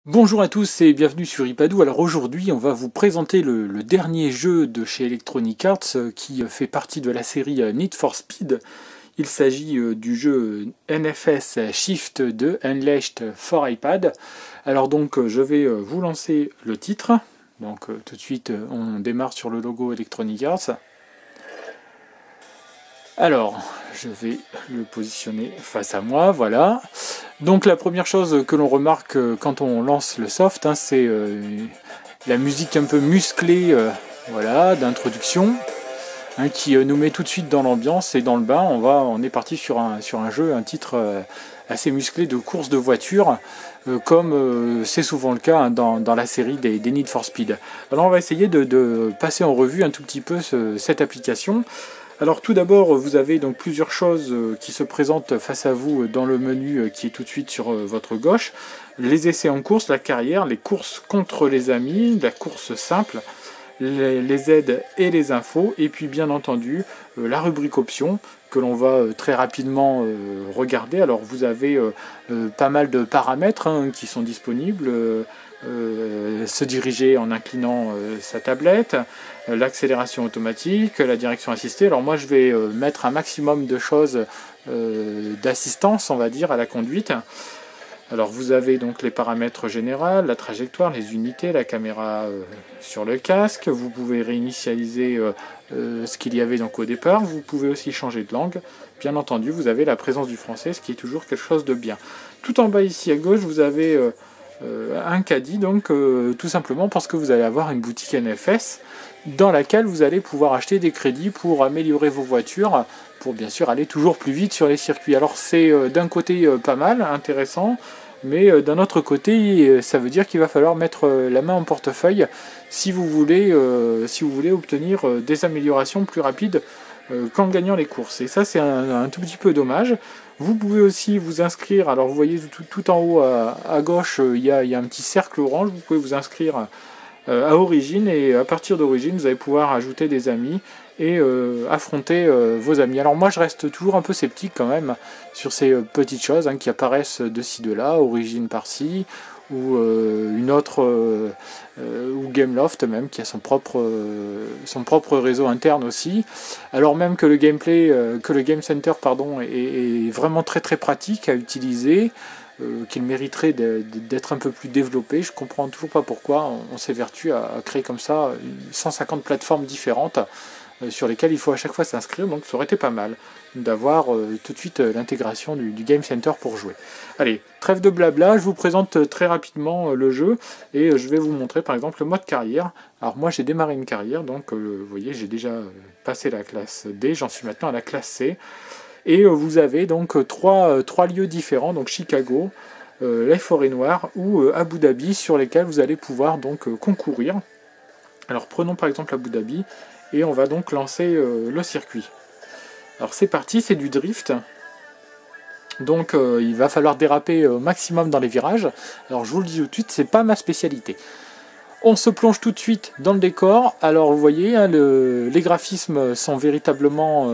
Bonjour à tous et bienvenue sur Ipadou. Alors aujourd'hui on va vous présenter le dernier jeu de chez Electronic Arts qui fait partie de la série Need for Speed. Il s'agit du jeu NFS Shift 2 Unleashed for iPad. Alors donc je vais vous lancer le titre. Donc tout de suite on démarre sur le logo Electronic Arts. Alors, je vais le positionner face à moi, voilà. Donc la première chose que l'on remarque quand on lance le soft, c'est la musique un peu musclée voilà, d'introduction, qui nous met tout de suite dans l'ambiance et dans le bain. On est parti sur un jeu, un titre assez musclé de course de voiture, comme c'est souvent le cas dans la série des Need for Speed. Alors on va essayer de passer en revue un tout petit peu cette application. Alors tout d'abord, vous avez donc plusieurs choses qui se présentent face à vous dans le menu qui est tout de suite sur votre gauche. Les essais en course, la carrière, les courses contre les amis, la course simple, les aides et les infos, et puis bien entendu la rubrique options que l'on va très rapidement regarder. Alors vous avez pas mal de paramètres qui sont disponibles. Se diriger en inclinant sa tablette, l'accélération automatique, la direction assistée. Alors moi je vais mettre un maximum de choses d'assistance, on va dire, à la conduite. Alors vous avez donc les paramètres généraux, la trajectoire, les unités, la caméra sur le casque. Vous pouvez réinitialiser ce qu'il y avait donc au départ. Vous pouvez aussi changer de langue. Bien entendu, vous avez la présence du français, ce qui est toujours quelque chose de bien. Tout en bas ici à gauche, vous avez un caddie, donc tout simplement parce que vous allez avoir une boutique NFS dans laquelle vous allez pouvoir acheter des crédits pour améliorer vos voitures, pour bien sûr aller toujours plus vite sur les circuits. Alors c'est d'un côté pas mal, intéressant, mais d'un autre côté ça veut dire qu'il va falloir mettre la main en portefeuille si vous voulez obtenir des améliorations plus rapides qu'en gagnant les courses. Et ça c'est un tout petit peu dommage. Vous pouvez aussi vous inscrire, alors vous voyez tout en haut à gauche, il y a un petit cercle orange, vous pouvez vous inscrire à Origine, et à partir d'Origine, vous allez pouvoir ajouter des amis et affronter vos amis. Alors moi, je reste toujours un peu sceptique quand même sur ces petites choses qui apparaissent de ci, de là, Origine par-ci, ou une autre, ou Gameloft même, qui a son propre réseau interne aussi. Alors même que le gameplay, que le Game Center pardon, est vraiment très très pratique à utiliser, qu'il mériterait d'être un peu plus développé. Je comprends toujours pas pourquoi on s'évertue à créer comme ça 150 plateformes différentes sur lesquelles il faut à chaque fois s'inscrire, donc ça aurait été pas mal d'avoir tout de suite l'intégration du Game Center pour jouer. Allez, trêve de blabla, je vous présente très rapidement le jeu et je vais vous montrer par exemple le mode carrière. Alors moi j'ai démarré une carrière, donc vous voyez j'ai déjà passé la classe D, j'en suis maintenant à la classe C. Et vous avez donc trois lieux différents, donc Chicago, la Forêt Noire ou Abu Dhabi, sur lesquels vous allez pouvoir donc concourir. Alors prenons par exemple Abu Dhabi et on va donc lancer le circuit. Alors c'est parti, c'est du drift. Donc il va falloir déraper au maximum dans les virages. Alors je vous le dis tout de suite, c'est pas ma spécialité. On se plonge tout de suite dans le décor. Alors vous voyez, les graphismes sont véritablement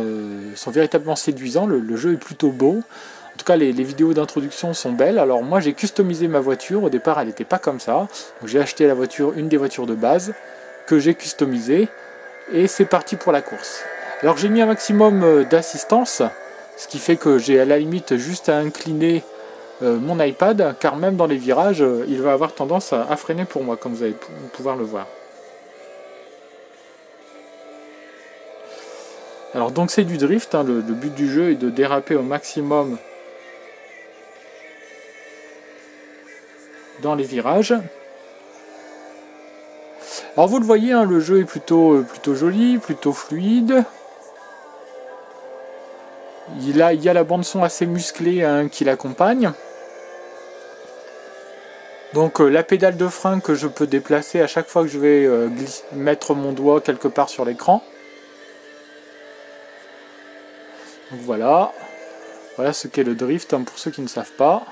séduisants. Le jeu est plutôt beau. En tout cas, les vidéos d'introduction sont belles. Alors moi, j'ai customisé ma voiture. Au départ, elle n'était pas comme ça. Donc j'ai acheté une des voitures de base que j'ai customisée. Et c'est parti pour la course. Alors j'ai mis un maximum d'assistance, ce qui fait que j'ai à la limite juste à incliner mon iPad, car même dans les virages, il va avoir tendance à freiner pour moi, comme vous allez pouvoir le voir. Alors donc c'est du drift, le but du jeu est de déraper au maximum dans les virages. Alors vous le voyez, le jeu est plutôt joli, plutôt fluide. Il y a la bande son assez musclée qui l'accompagne. Donc la pédale de frein que je peux déplacer à chaque fois que je vais mettre mon doigt quelque part sur l'écran. Donc voilà ce qu'est le drift pour ceux qui ne savent pas.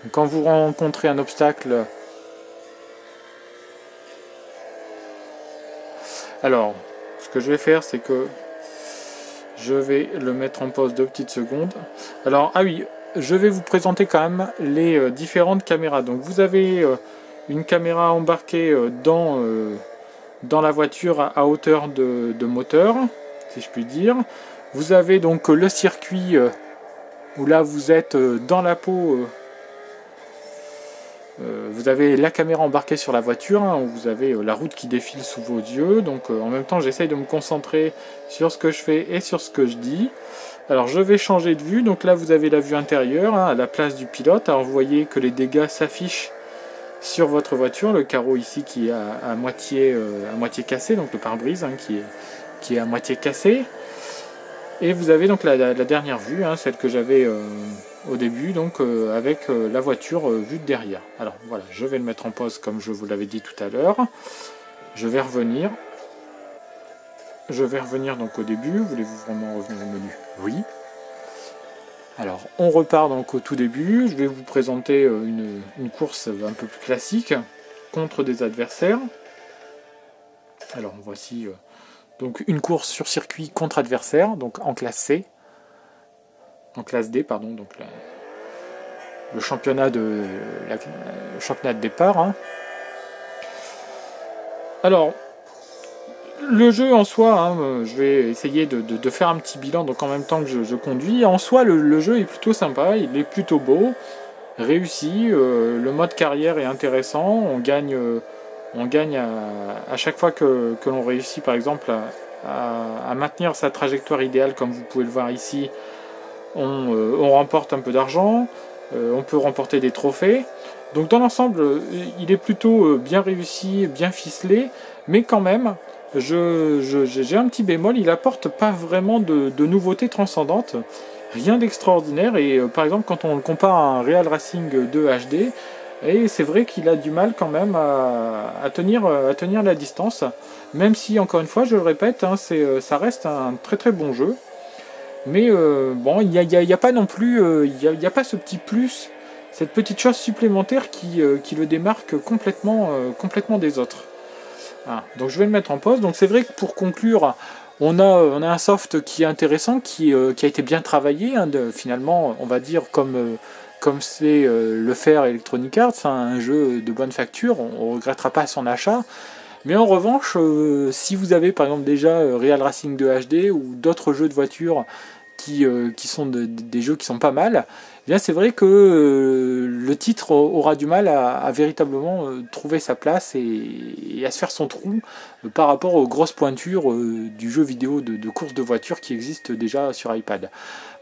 Donc, quand vous rencontrez un obstacle, alors ce que je vais faire c'est que je vais le mettre en pause 2 petites secondes. Alors ah oui, je vais vous présenter quand même les différentes caméras. Donc vous avez une caméra embarquée dans la voiture à hauteur de moteur, si je puis dire. Vous avez donc le circuit où là vous êtes dans la peau. Vous avez la caméra embarquée sur la voiture, hein, où vous avez la route qui défile sous vos yeux. Donc en même temps j'essaye de me concentrer sur ce que je fais et sur ce que je dis. Alors je vais changer de vue, donc là vous avez la vue intérieure, hein, à la place du pilote. Alors vous voyez que les dégâts s'affichent sur votre voiture, le carreau ici qui est à moitié cassé, donc le pare-brise, hein, qui est à moitié cassé. Et vous avez donc la dernière vue, hein, celle que j'avais au début, donc avec la voiture vue de derrière. Alors voilà, je vais le mettre en pause comme je vous l'avais dit tout à l'heure. Je vais revenir. Je vais revenir donc au début. Voulez-vous vraiment revenir au menu? Oui. Alors on repart donc au tout début. Je vais vous présenter une course un peu plus classique contre des adversaires. Alors voici donc une course sur circuit contre adversaire, donc en classe C. En classe D, pardon, donc le championnat de départ. Hein. Alors, le jeu en soi, hein, je vais essayer de faire un petit bilan, donc en même temps que je conduis. En soi, le jeu est plutôt sympa, il est plutôt beau, réussi. Le mode carrière est intéressant. On gagne à chaque fois que l'on réussit, par exemple, à maintenir sa trajectoire idéale, comme vous pouvez le voir ici. On remporte un peu d'argent, on peut remporter des trophées. Donc dans l'ensemble, il est plutôt bien réussi, bien ficelé, mais quand même, j'ai un petit bémol, il apporte pas vraiment de nouveautés transcendantes, rien d'extraordinaire, et par exemple quand on le compare à un Real Racing 2 HD, et c'est vrai qu'il a du mal quand même à tenir la distance, même si encore une fois, je le répète, hein, ça reste un très très bon jeu. Mais bon, il n'y a pas non plus, il n'y a pas ce petit plus, cette petite chose supplémentaire qui le démarque complètement des autres. Ah, donc je vais le mettre en pause. Donc c'est vrai que pour conclure, on a un soft qui est intéressant, qui a été bien travaillé, hein, finalement, on va dire comme c'est le faire Electronic Arts, hein, un jeu de bonne facture, on ne regrettera pas son achat. Mais en revanche, si vous avez par exemple déjà Real Racing 2 HD ou d'autres jeux de voiture qui sont des jeux qui sont pas mal, eh bien c'est vrai que le titre aura du mal à véritablement trouver sa place et à se faire son trou par rapport aux grosses pointures du jeu vidéo de course de voiture qui existe déjà sur iPad.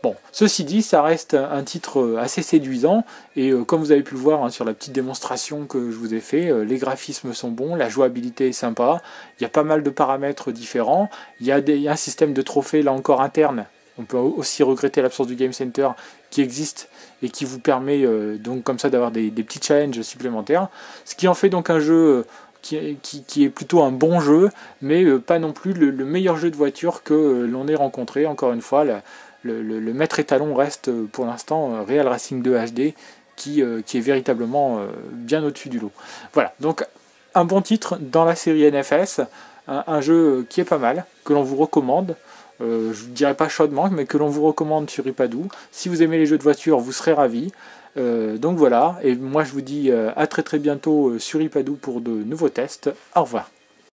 Bon, ceci dit, ça reste un titre assez séduisant, et comme vous avez pu le voir, hein, sur la petite démonstration que je vous ai fait, les graphismes sont bons, la jouabilité est sympa, il y a pas mal de paramètres différents, il y a un système de trophées là encore interne. On peut aussi regretter l'absence du Game Center qui existe et qui vous permet donc comme ça d'avoir des petits challenges supplémentaires, ce qui en fait donc un jeu qui est plutôt un bon jeu, mais pas non plus le meilleur jeu de voiture que l'on ait rencontré. Encore une fois, le maître étalon reste pour l'instant Real Racing 2 HD qui est véritablement bien au-dessus du lot. Voilà, donc un bon titre dans la série NFS, un jeu qui est pas mal, que l'on vous recommande. Je ne dirais pas chaudement, mais que l'on vous recommande sur Ipadou. Si vous aimez les jeux de voiture, vous serez ravis. Donc voilà, et moi je vous dis à très très bientôt sur Ipadou pour de nouveaux tests. Au revoir.